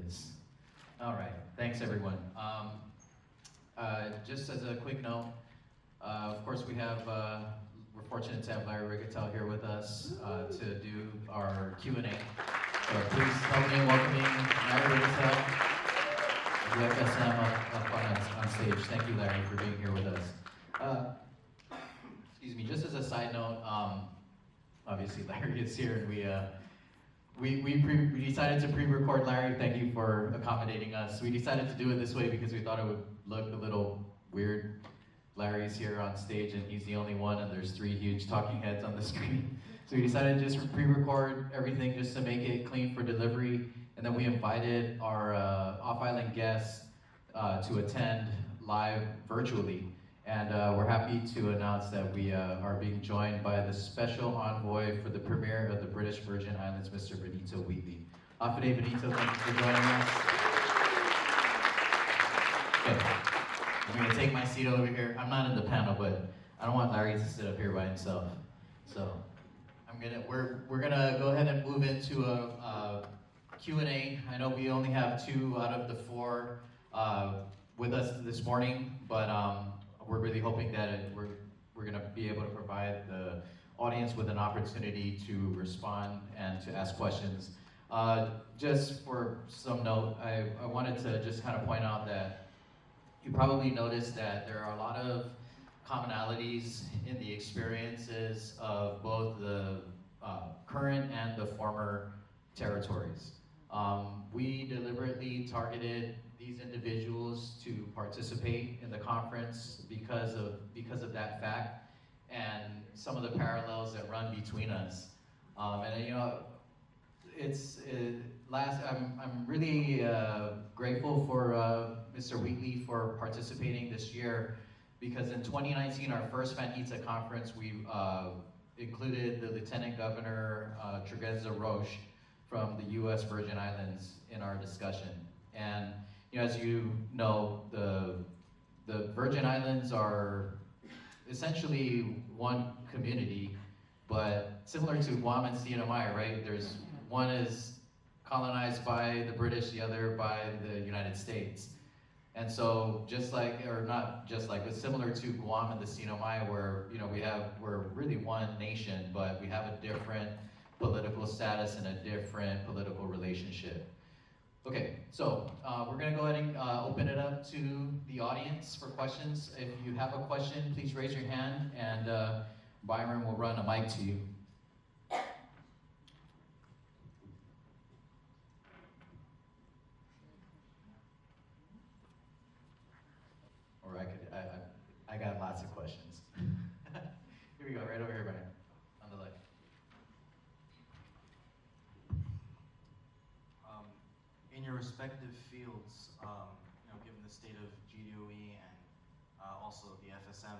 is. All right, thanks everyone. Just as a quick note, of course we're fortunate to have Larry Raigetal here with us to do our Q&A. So please help me in welcoming Larry Raigetal, the FSM up on stage. Thank you, Larry, for being here with us. Excuse me, just as a side note, obviously Larry is here, and we decided to pre-record Larry. Thank you for accommodating us. We decided to do it this way because we thought it would look a little weird. Larry's here on stage and he's the only one, and there's 3 huge talking heads on the screen. So we decided to just pre-record everything just to make it clean for delivery. And then we invited our off-island guests to attend live virtually. And we're happy to announce that we are being joined by the special envoy for the premiere of the British Virgin Islands, Mr. Benito Wheatley. Afide Benito, thank you for joining us. Okay. I'm gonna take my seat over here. I'm not in the panel, but I don't want Larry to sit up here by himself. So we're gonna go ahead and move into a Q&A. I know we only have 2 out of the 4 with us this morning, but we're really hoping that we're gonna be able to provide the audience with an opportunity to respond and to ask questions. Just for some note, I wanted to just kind of point out that you probably noticed that there are a lot of commonalities in the experiences of both the current and the former territories. We deliberately targeted these individuals to participate in the conference because of that fact and some of the parallels that run between us. And you know, I'm really grateful for Mr. Wheatley for participating this year, because in 2019, our first Fanhita Conference, we included the Lieutenant Governor Trigueza Roche from the U.S. Virgin Islands in our discussion. And you know, as you know, the Virgin Islands are essentially one community, but similar to Guam and CNMI, right? One is colonized by the British, the other by the United States. And so just like, or not just like, but similar to Guam and the CNMI, where you know we're really one nation, but we have a different political status and a different political relationship. Okay, so we're gonna go ahead and open it up to the audience for questions. If you have a question, please raise your hand, and Byron will run a mic to you. Or I got lots of questions. Here we go, right over here, Byron, on the left. In your respective fields, you know, given the state of GDOE and also the FSM,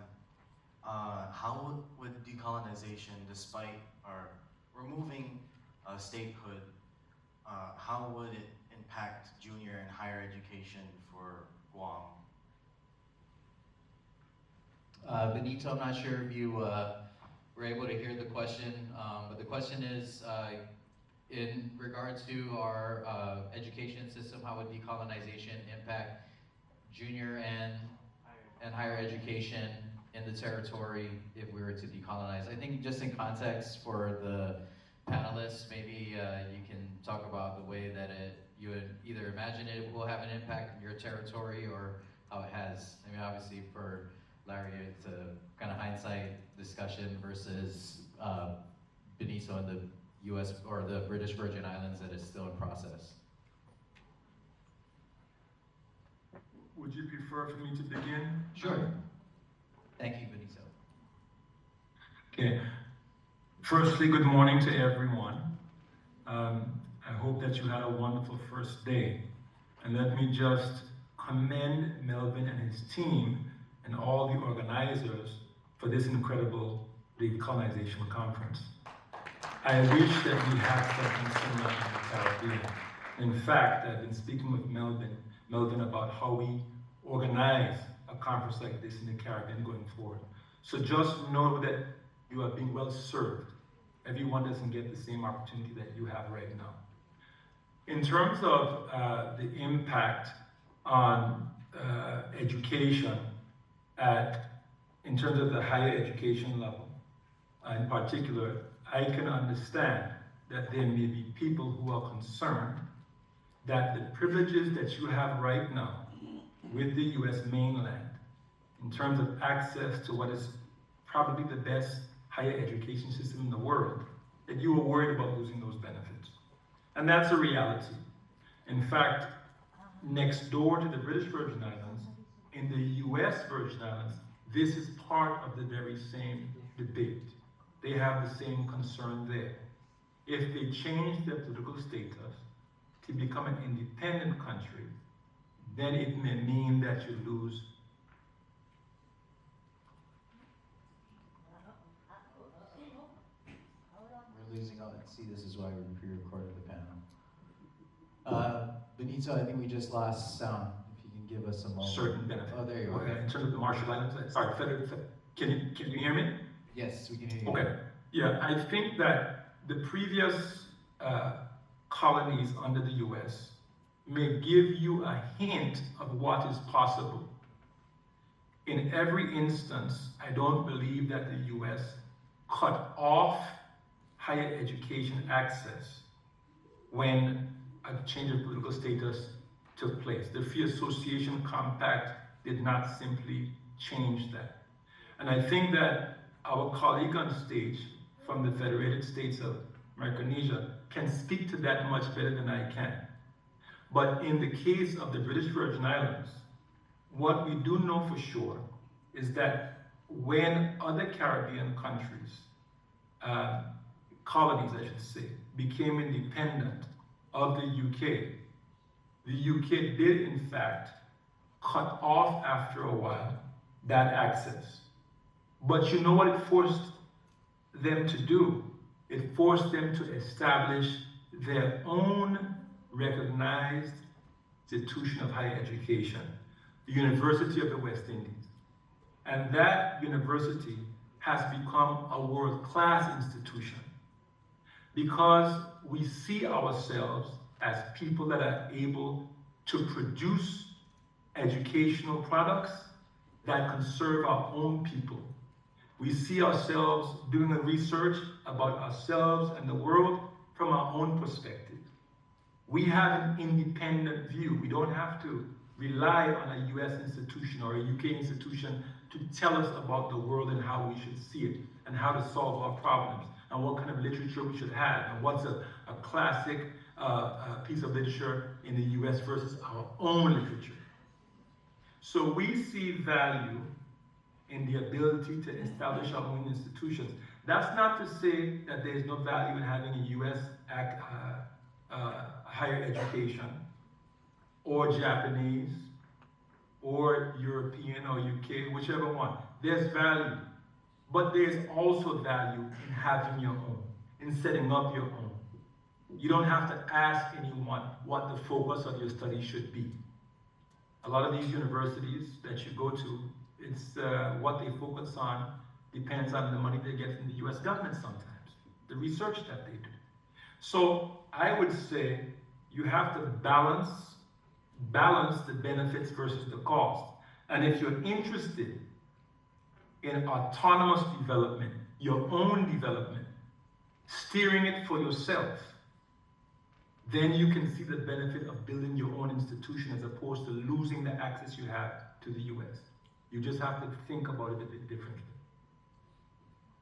how would decolonization, despite our removing statehood, how would it impact junior and higher education for Guam? Benito, I'm not sure if you were able to hear the question, but the question is, in regard to our education system, how would decolonization impact junior and higher education in the territory if we were to decolonize? I think just in context for the panelists, maybe you can talk about the way that you would either imagine it will have an impact in your territory or how it has. I mean, obviously for Larry, it's a kind of hindsight discussion versus Benito and the U.S. or the British Virgin Islands that is still in process. Would you prefer for me to begin? Sure. Thank you, Benito. Okay. Firstly, good morning to everyone. I hope that you had a wonderful first day. And let me just commend Melvin and his team and all the organizers for this incredible decolonization conference. I wish that we had something similar in the Caribbean. In fact, I've been speaking with Melvin about how we organize a conference like this in the Caribbean going forward. So just know that you are being well served. Everyone doesn't get the same opportunity that you have right now. In terms of the impact on education in terms of the higher education level, in particular, I can understand that there may be people who are concerned that the privileges that you have right now with the US mainland, in terms of access to what is probably the best higher education system in the world, that you are worried about losing those benefits. And that's a reality. In fact, next door to the British Virgin Islands, in the US Virgin Islands, this is part of the very same debate. They have the same concern there. If they change their political status to become an independent country, then it may mean that you lose. We're losing all. See, this is why we pre-recorded the panel. Benito, I think we just lost sound. If you can give us a moment. Certain benefit. Oh, there you are. Okay, in terms of the Marshall Islands, sorry, can you hear me? Yes, we can hear you. Okay, yeah, I think that the previous colonies under the US may give you a hint of what is possible. In every instance, I don't believe that the US cut off higher education access when a change of political status took place. The Free Association Compact did not simply change that. And I think that our colleague on stage from the Federated States of Micronesia can speak to that much better than I can. But in the case of the British Virgin Islands, what we do know for sure is that when other Caribbean countries, colonies I should say, became independent of the UK did in fact cut off after a while that access. But you know what it forced them to do? It forced them to establish their own recognized institution of higher education, the University of the West Indies. And that university has become a world-class institution because we see ourselves as people that are able to produce educational products that can serve our own people. We see ourselves doing a research about ourselves and the world from our own perspective. We have an independent view. We don't have to rely on a US institution or a UK institution to tell us about the world and how we should see it and how to solve our problems and what kind of literature we should have and what's a classic piece of literature in the US versus our own literature. So we see value in the ability to establish our own institutions. That's not to say that there is no value in having a US higher education, or Japanese, or European, or UK, whichever one. There's value. But there's also value in having your own, in setting up your own. You don't have to ask anyone what the focus of your study should be. A lot of these universities that you go to, it's what they focus on depends on the money they get from the US government sometimes, the research that they do. So I would say you have to balance the benefits versus the cost. And if you're interested in autonomous development, your own development, steering it for yourself, then you can see the benefit of building your own institution as opposed to losing the access you have to the US. You just have to think about it a bit differently.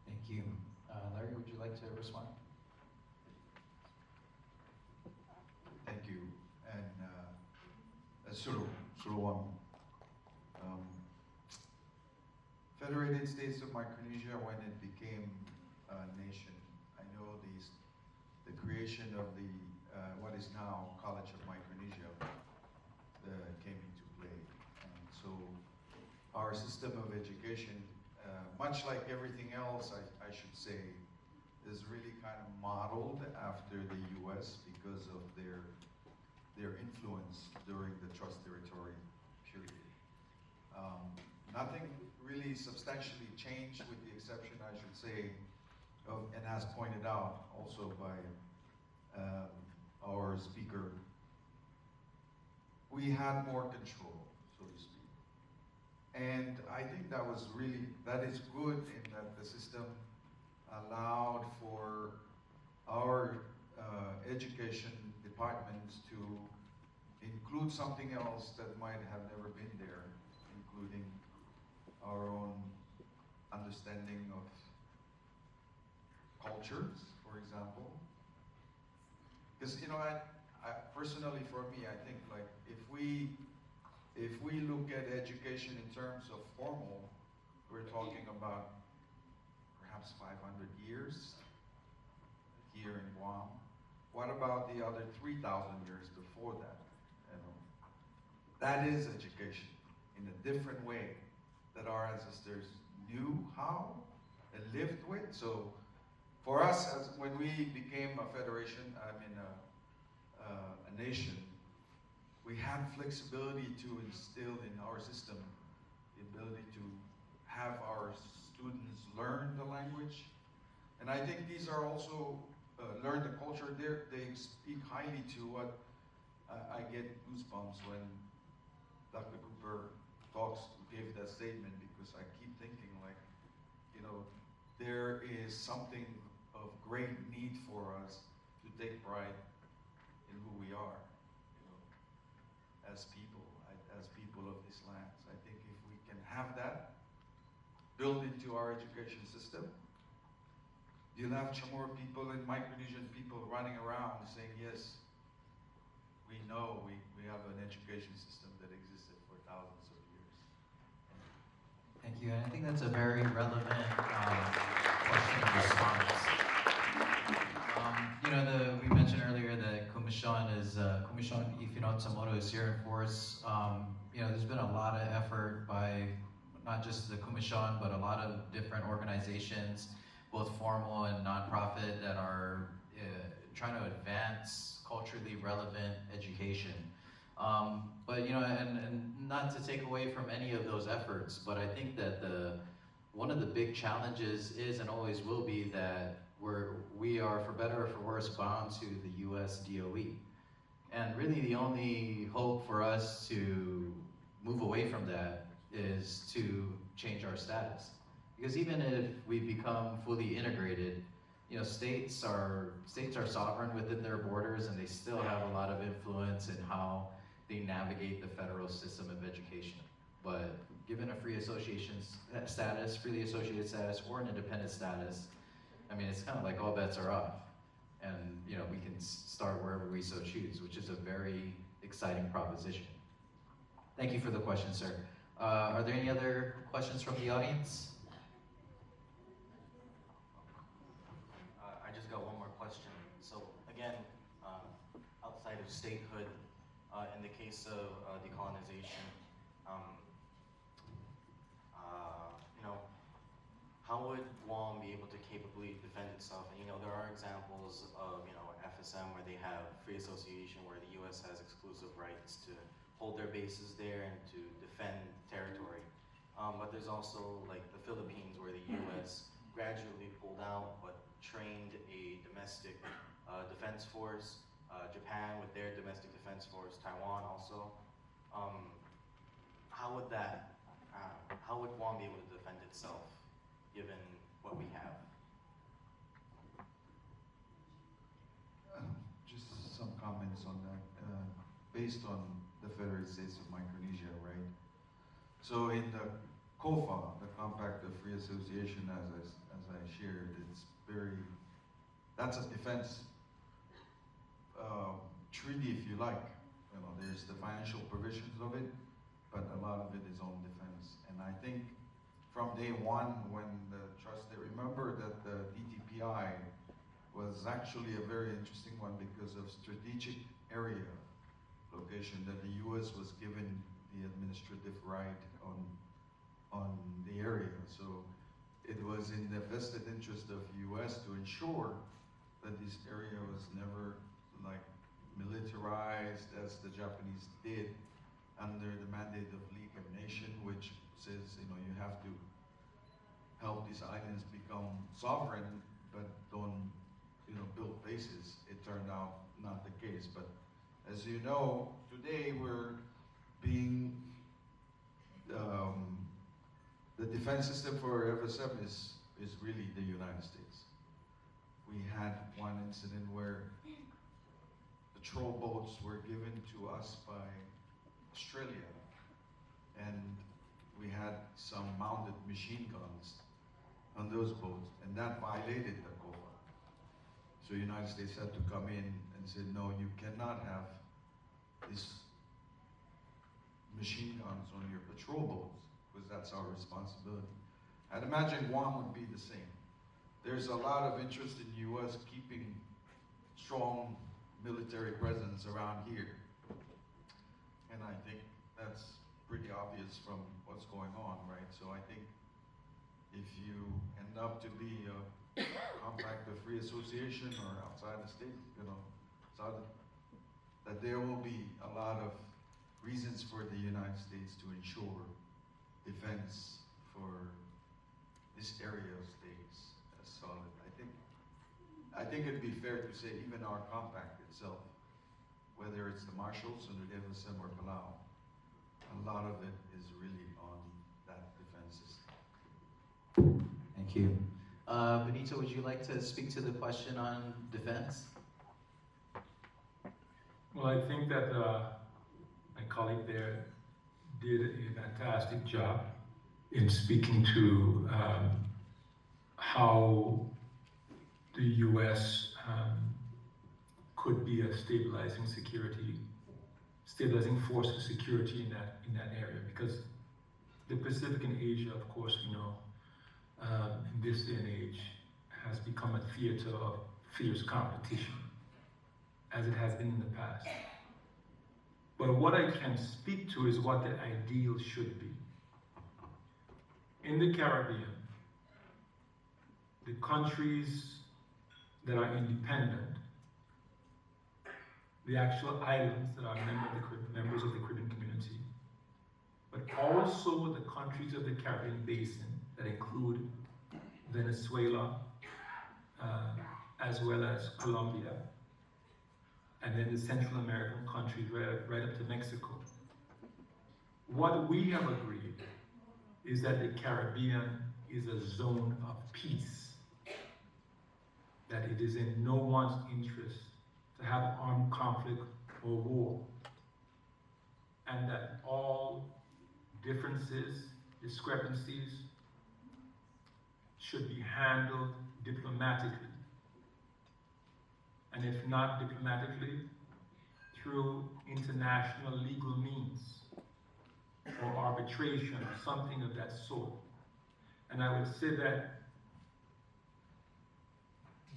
Thank you. Larry, would you like to respond? Thank you. And sort of one. Federated States of Micronesia, when it became a nation, I know the creation of the what is now College of Micronesia came into play. And so our system of education, much like everything else, I should say, is really kind of modeled after the US because of their influence during the Trust Territory period. Nothing really substantially changed with the exception, I should say, of, and as pointed out also by our speaker we had more control, so to speak. And I think that is good in that the system allowed for our education departments to include something else that might have never been there, including our own understanding of cultures, for example. Because I personally, for me, I think like if we look at education in terms of formal, we're talking about perhaps 500 years here in Guam. What about the other 3,000 years before that? That is education in a different way that our ancestors knew how and lived with. So for us, when we became a federation, a nation, we had flexibility to instill in our system the ability to have our students learn the language. And I think these are also learn the culture. They speak highly to what I get goosebumps when Dr. Cooper gave that statement, because I keep thinking like, there is something of great need for us to take pride in who we are, as people of these lands. I think if we can have that built into our education system, you'll have Chamorro people and Micronesian people running around saying, yes, we know we have an education system that existed for thousands of years. Thank you, and I think that's a very relevant question and response. We mentioned earlier that Commission Ifino Chamorro is here in force. There's been a lot of effort by not just the Commission, but a lot of different organizations, both formal and nonprofit, that are trying to advance culturally relevant education. And not to take away from any of those efforts, but I think that one of the big challenges is and always will be that we are, for better or for worse, bound to the US DOE. And really the only hope for us to move away from that is to change our status. Because even if we become fully integrated, states are sovereign within their borders, and they still have a lot of influence in how they navigate the federal system of education. But given a free association status, freely associated status, or an independent status, it's kind of like all bets are off. And we can start wherever we so choose, which is a very exciting proposition. Thank you for the question, sir. Are there any other questions from the audience? I just got one more question. So again, outside of statehood, in the case of decolonization, how would Guam be able to capably defend itself? And there are examples of FSM where they have free association, where the U.S. has exclusive rights to hold their bases there and to defend territory. But there's also like the Philippines, where the U.S. gradually pulled out but trained a domestic defense force. Japan with their domestic defense force. Taiwan also. How would Guam be able to defend itself, given what we have? Just some comments on that. Based on the Federated States of Micronesia, right? So in the COFA, the Compact of Free Association, as I shared, that's a defense treaty, if you like. There's the financial provisions of it, but a lot of it is on defense. And I think from day one, when the trust, remember that the DTPI was actually a very interesting one because of strategic area location, that the U.S. was given the administrative right on the area. So it was in the vested interest of the U.S. to ensure that this area was never militarized as the Japanese did under the mandate of League of Nations, which says you have to help these islands become sovereign, but don't build bases. It turned out not the case, but As you know, today we're being, the defense system for FSM is really the United States. We had one incident where the troll boats were given to us by Australia, and we had some mounted machine guns on those boats, and that violated the COFA. So the United States had to come in and say, no, you cannot have these machine guns on your patrol boats, because that's our responsibility. I'd imagine Guam would be the same. There's a lot of interest in U.S. keeping strong military presence around here. And I think that's pretty obvious from what's going on, right? So I think if you end up to be a compact of free association or outside the state, that there will be a lot of reasons for the United States to ensure defense for this area stays as solid. I think it'd be fair to say even our compact itself, whether it's the Marshalls under the FSM or Palau, a lot of it is really on that defense system. Thank you. Benito, would you like to speak to the question on defense? Well, I think that my colleague there did a fantastic job in speaking to how the U.S. Could be a stabilizing force of security in that area, because the Pacific and Asia, of course, we know, in this day and age, has become a theater of fierce competition, as it has been in the past. But what I can speak to is what the ideal should be. In the Caribbean, the countries that are independent, the actual islands that are members of the Caribbean community, but also the countries of the Caribbean basin that include Venezuela, as well as Colombia, and then the Central American countries right up to Mexico. What we have agreed is that the Caribbean is a zone of peace, that it is in no one's interest to have armed conflict or war, and that all differences, discrepancies should be handled diplomatically, and if not diplomatically, through international legal means or arbitration or something of that sort. And I would say that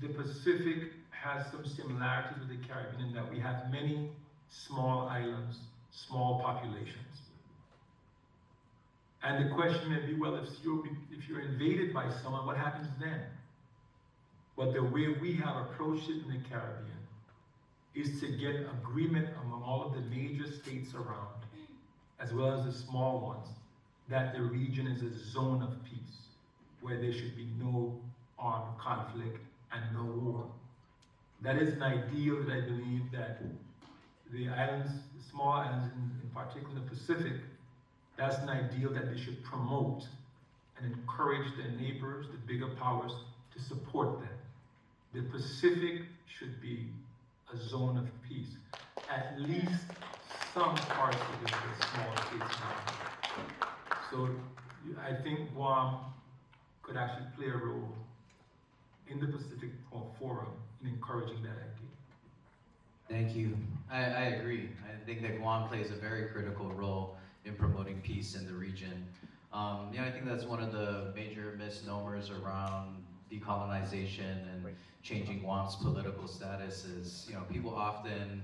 the Pacific has some similarities with the Caribbean in that we have many small islands, small populations. And the question may be, well, if you're invaded by someone, what happens then? But the way we have approached it in the Caribbean is to get agreement among all of the major states around, as well as the small ones, that the region is a zone of peace, where there should be no armed conflict and no war. That is an ideal that I believe that the islands, the small islands in particular in the Pacific, that's an ideal that they should promote and encourage their neighbors, the bigger powers, to support them. The Pacific should be a zone of peace. At least some parts of it are small states now. So I think Guam could actually play a role in the Pacific Forum in encouraging that idea. Thank you. I agree. I think that Guam plays a very critical role in promoting peace in the region. I think that's one of the major misnomers around decolonization and changing Guam's political status is, people often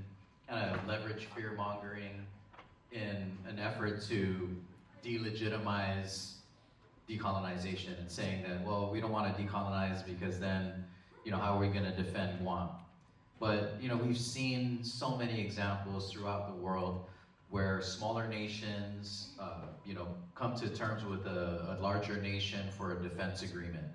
kind of leverage fear-mongering in an effort to delegitimize decolonization and saying that, well, we don't want to decolonize because then, how are we going to defend Guam? But, we've seen so many examples throughout the world where smaller nations, come to terms with a larger nation for a defense agreement.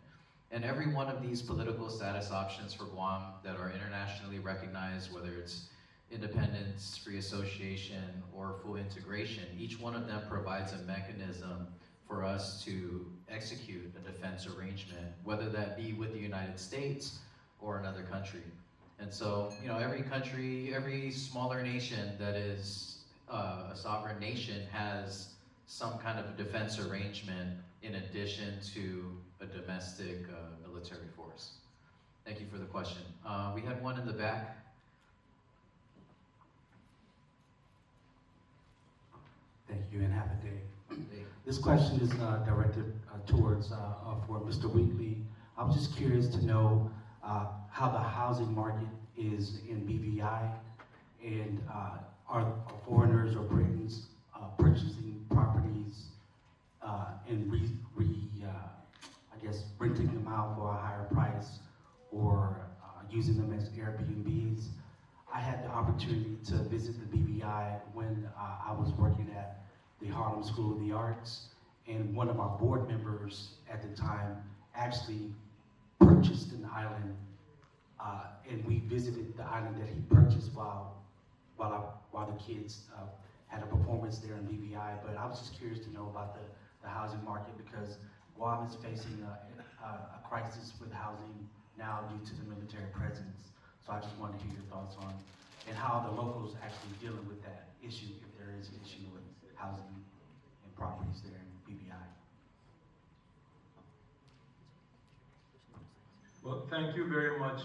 And every one of these political status options for Guam that are internationally recognized, whether it's independence, free association, or full integration, each one of them provides a mechanism for us to execute a defense arrangement, whether that be with the United States or another country. And so, every country, every smaller nation that is a sovereign nation has some kind of defense arrangement in addition to a domestic military force. Thank you for the question. We had one in the back. Thank you, and have a day. This question is directed towards for Mr. Wheatley. I'm just curious to know how the housing market is in BVI, and are foreigners or Britons purchasing properties and I guess renting them out for a higher price, or using them as Airbnbs. I had the opportunity to visit the BVI when I was working at the Harlem School of the Arts, and one of our board members at the time actually purchased an island, and we visited the island that he purchased while the kids had a performance there in BVI. But I was just curious to know about the housing market, because Guam is facing a crisis with housing now due to the military presence. So I just wanted to hear your thoughts on and how the locals actually dealing with that issue, if there is an issue with housing and properties there in BVI. Well, thank you very much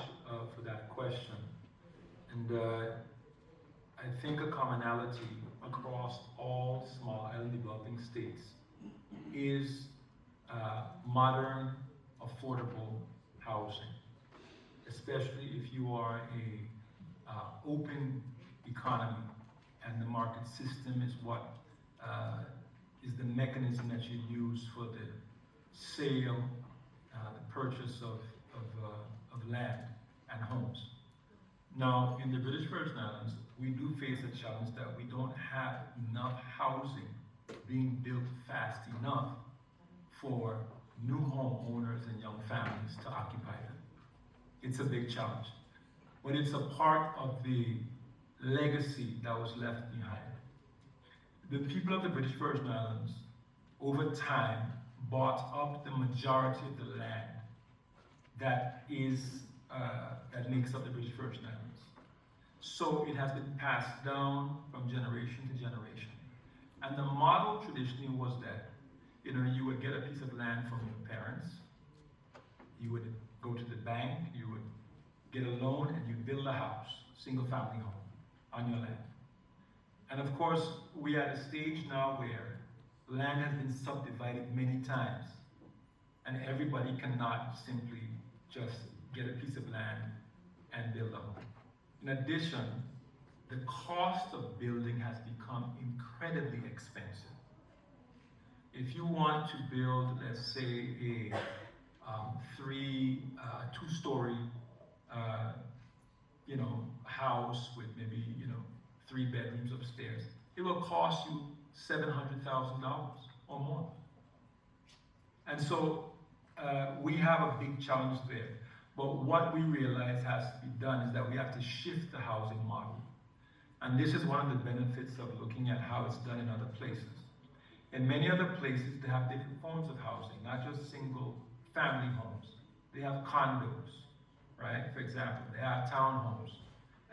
for that question. And I think a commonality across all small island developing states is modern, affordable housing, especially if you are a open economy and the market system is what is the mechanism that you use for the sale, the purchase of land and homes. Now, in the British Virgin Islands, we do face a challenge that we don't have enough housing being built fast enough for new homeowners and young families to occupy them. It's a big challenge, but it's a part of the legacy that was left behind. The people of the British Virgin Islands, over time, bought up the majority of the land that makes up the British Virgin Islands. So it has been passed down from generation to generation. And the model traditionally was that, you would get a piece of land from your parents, you would go to the bank, you would get a loan, and you build a house, single family home, on your land. And of course, we are at a stage now where land has been subdivided many times, and everybody cannot simply just get a piece of land and build a home. In addition, the cost of building has become incredibly expensive. If you want to build, let's say, a two-story, house with maybe, 3 bedrooms upstairs, it will cost you $700,000 or more. And so we have a big challenge there. But what we realize has to be done is that we have to shift the housing model. And this is one of the benefits of looking at how it's done in other places. In many other places, they have different forms of housing, not just single family homes. They have condos, right? For example, they have townhomes.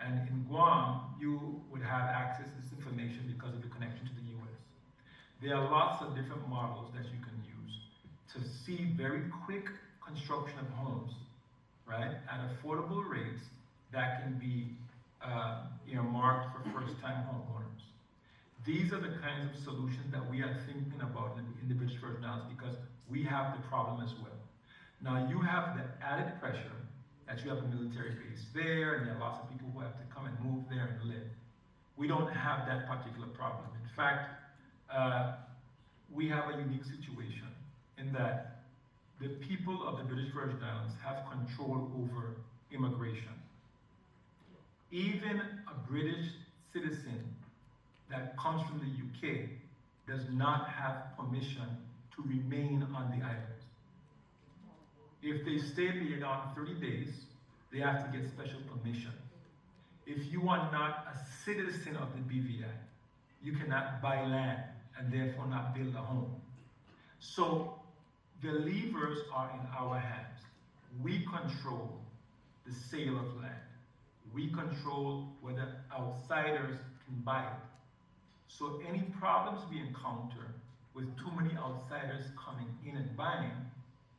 And in Guam, you would have access to this information because of the connection to the US. There are lots of different models that you can use to see very quick construction of homes, right, at affordable rates that can be earmarked for first-time homeowners. These are the kinds of solutions that we are thinking about in the British Virgin Islands, because we have the problem as well. Now, you have the added pressure that you have a military base there, and there are lots of people who have to come and move there and live. We don't have that particular problem. In fact, we have a unique situation in that the people of the British Virgin Islands have control over immigration. Even a British citizen that comes from the UK does not have permission to remain on the island. If they stay beyond 30 days, they have to get special permission. if you are not a citizen of the BVI, you cannot buy land and therefore not build a home. So the levers are in our hands. We control the sale of land. We control whether outsiders can buy it. So any problems we encounter with too many outsiders coming in and buying,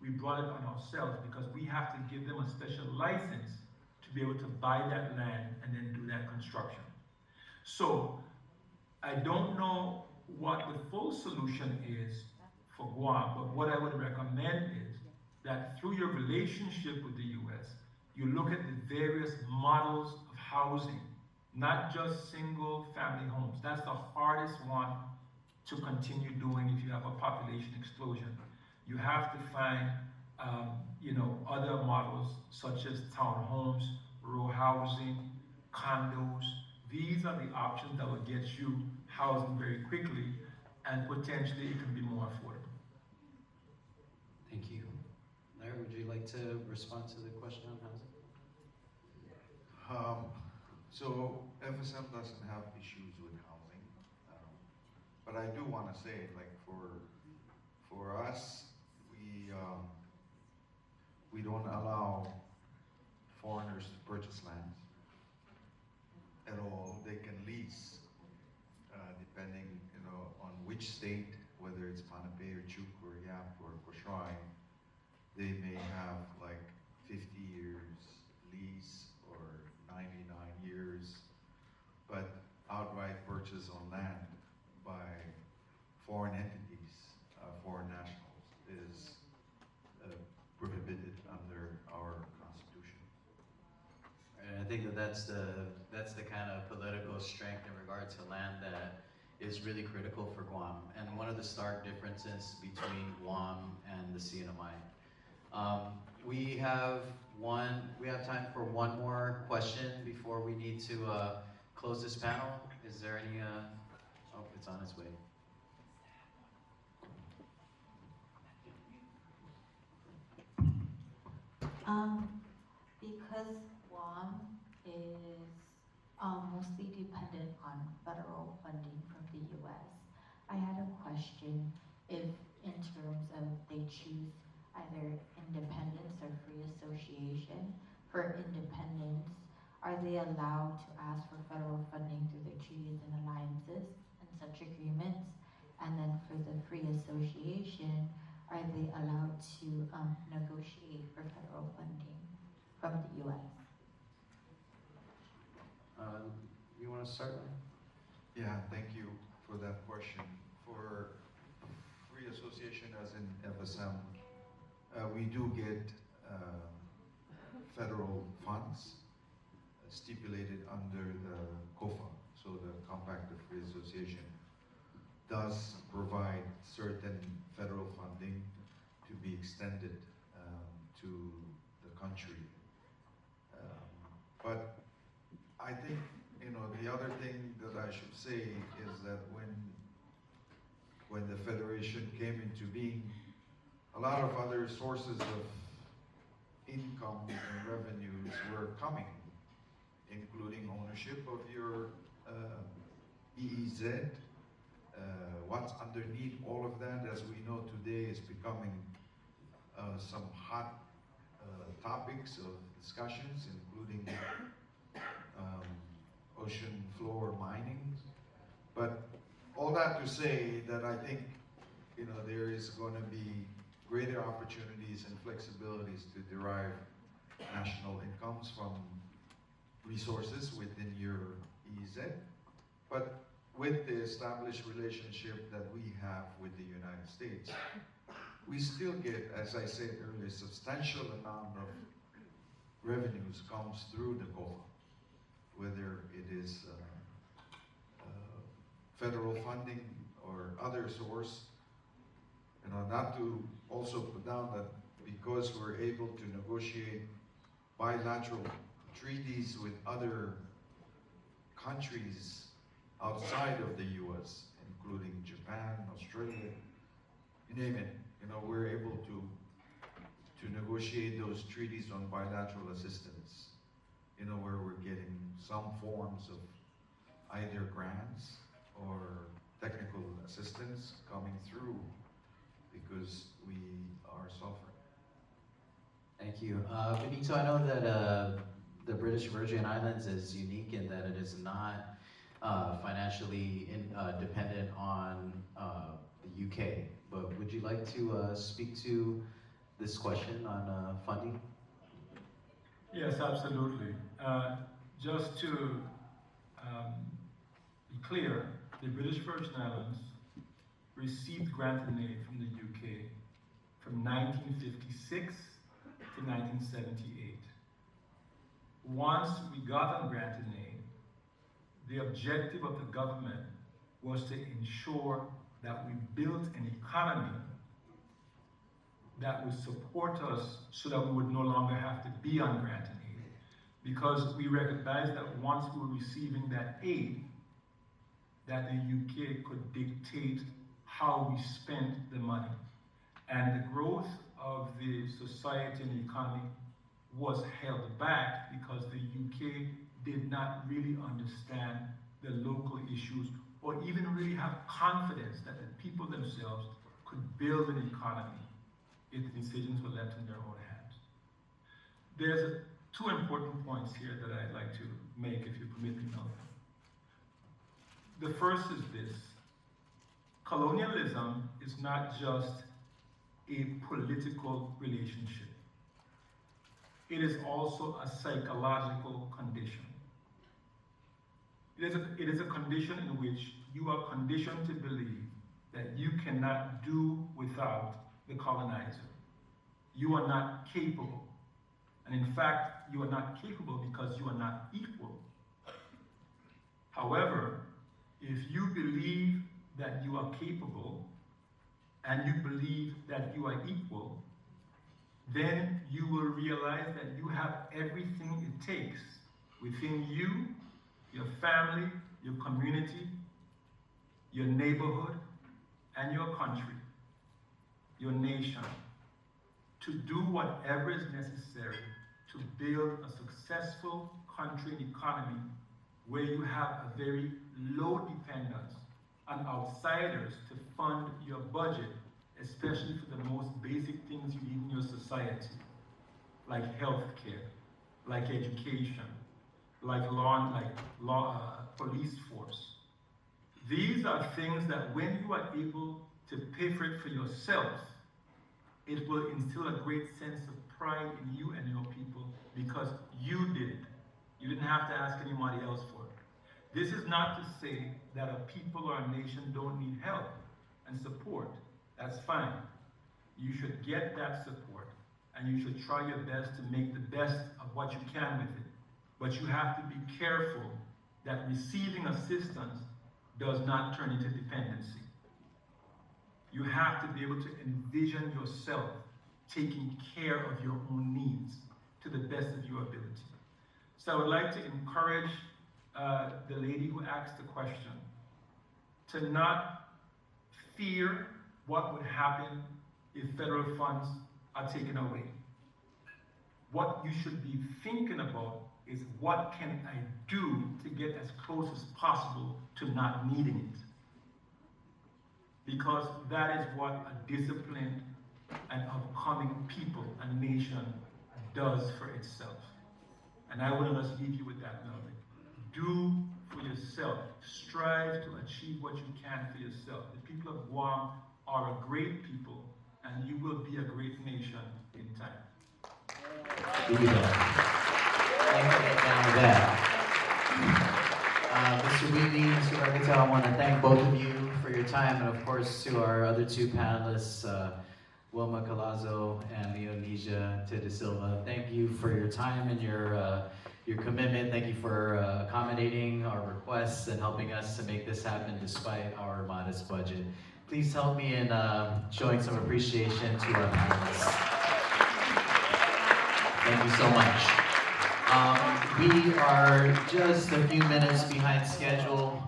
we brought it on ourselves because we have to give them a special license to be able to buy that land and then do that construction. So I don't know what the full solution is for Guam, but what I would recommend is that through your relationship with the U.S., you look at the various models of housing, not just single family homes. That's the hardest one to continue doing if you have a population explosion. You have to find other models such as townhomes, row housing, condos. These are the options that will get you housing very quickly, and potentially it can be more affordable. Thank you. Larry, would you like to respond to the question on housing? So FSM doesn't have issues with housing, but I do want to say, like for us, we don't allow foreigners to purchase lands at all. They can lease, depending on which state, whether it's Panapay or Chuk or Yap or Kosrae. They may have like 50 years lease or 99 years, but outright purchase on land by foreign entities, foreign nationals, is prohibited under our constitution. And I think that's the kind of political strength in regard to land that is really critical for Guam, and one of the stark differences between Guam and the CNMI. We have time for one more question before we need to close this panel. Is there any? Oh, it's on its way. Because Guam is mostly dependent on federal funding from the U.S., I had a question if, in terms of they choose either independence or free association. For independence, are they allowed to ask for federal funding through their treaties and alliances and such agreements? And then for the free association, are they allowed to negotiate for federal funding from the U.S.? You want to start? Yeah, thank you for that question. For free association, as in FSM, we do get federal funds stipulated under the COFA, so the Compact of Free Association does provide certain federal funding to be extended to the country. But I think, the other thing that I should say is that when the Federation came into being, a lot of other sources of income and revenues were coming, including ownership of your EEZ. What's underneath all of that, as we know today, is becoming some hot topics of discussions, including ocean floor mining. But all that to say that I think there is going to be greater opportunities and flexibilities to derive national incomes from resources within your EEZ, but with the established relationship that we have with the United States, we still get, as I said earlier, a substantial amount of revenues comes through the COFA, whether it is federal funding or other source. Not to also put down that because we're able to negotiate bilateral treaties with other countries outside of the U.S., including Japan, Australia, you name it, we're able to negotiate those treaties on bilateral assistance where we're getting some forms of either grants or technical assistance coming through because we are suffering. Thank you. Benito, I know that the British Virgin Islands is unique in that it is not financially dependent on the UK, but would you like to speak to this question on funding? Yes, absolutely. Just to be clear, the British Virgin Islands received grant and aid from the UK from 1956 to 1978. Once we got on grant and aid, the objective of the government was to ensure that we built an economy that would support us so that we would no longer have to be on grant and aid. Because we recognized that once we were receiving that aid, that the UK could dictate how we spent the money. And the growth of the society and the economy was held back because the UK did not really understand the local issues or even really have confidence that the people themselves could build an economy if the decisions were left in their own hands. There's two important points here that I'd like to make, if you permit me, Melvin. The first is this: colonialism is not just a political relationship. It is also a psychological condition. It is a condition in which you are conditioned to believe that you cannot do without the colonizer. You are not capable. And in fact, you are not capable because you are not equal. However, if you believe that you are capable and you believe that you are equal, then you will realize that you have everything it takes within you, your family, your community, your neighborhood, and your country, your nation, to do whatever is necessary to build a successful country and economy where you have a very low dependence on outsiders to fund your budget, especially for the most basic things you need in your society, like healthcare, like education, like police force. These are things that when you are able to pay for it for yourself, it will instill a great sense of pride in you and your people because you did it. You didn't have to ask anybody else for it. This is not to say that a people or a nation don't need help and support. That's fine. You should get that support and you should try your best to make the best of what you can with it. But you have to be careful that receiving assistance does not turn into dependency. You have to be able to envision yourself taking care of your own needs to the best of your ability. So I would like to encourage the lady who asked the question to not fear what would happen if federal funds are taken away. What you should be thinking about is what can I do to get as close as possible to not needing it? Because that is what a disciplined and upcoming people, a nation, does for itself. And I want to just leave you with that, Melvin. Do for yourself. Strive to achieve what you can for yourself. The people of Guam are a great people, and you will be a great nation in time. Thank you for getting down with that. Mr. Wheatley, Mr. Raigetal, I want to thank both of you for your time, and of course to our other two panelists, Wilma, Collazo, and Leonesia to Silva. Thank you for your time and your commitment. Thank you for accommodating our requests and helping us to make this happen despite our modest budget. Please help me in showing some appreciation to our panelists. Thank you so much. We are just a few minutes behind schedule.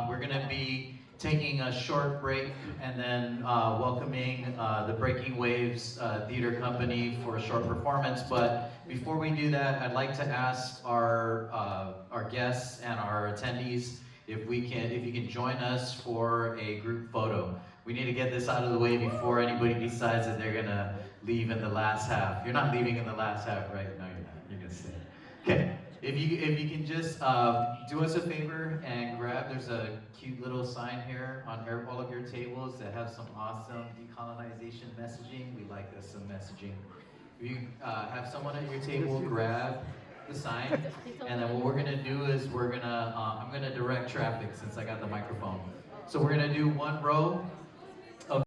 We're going to be taking a short break and then welcoming the Breaking Waves Theater Company for a short performance. But before we do that, I'd like to ask our guests and our attendees if you can join us for a group photo. We need to get this out of the way before anybody decides that they're gonna leave in the last half. You're not leaving in the last half, right? No, you're not. You're gonna stay. Okay. If you can just do us a favor and grab, there's a cute little sign here on all of your tables that have some awesome decolonization messaging. We like this, some messaging. If you have someone at your table grab the sign, and then what we're gonna do is I'm gonna direct traffic since I got the microphone. So we're gonna do one row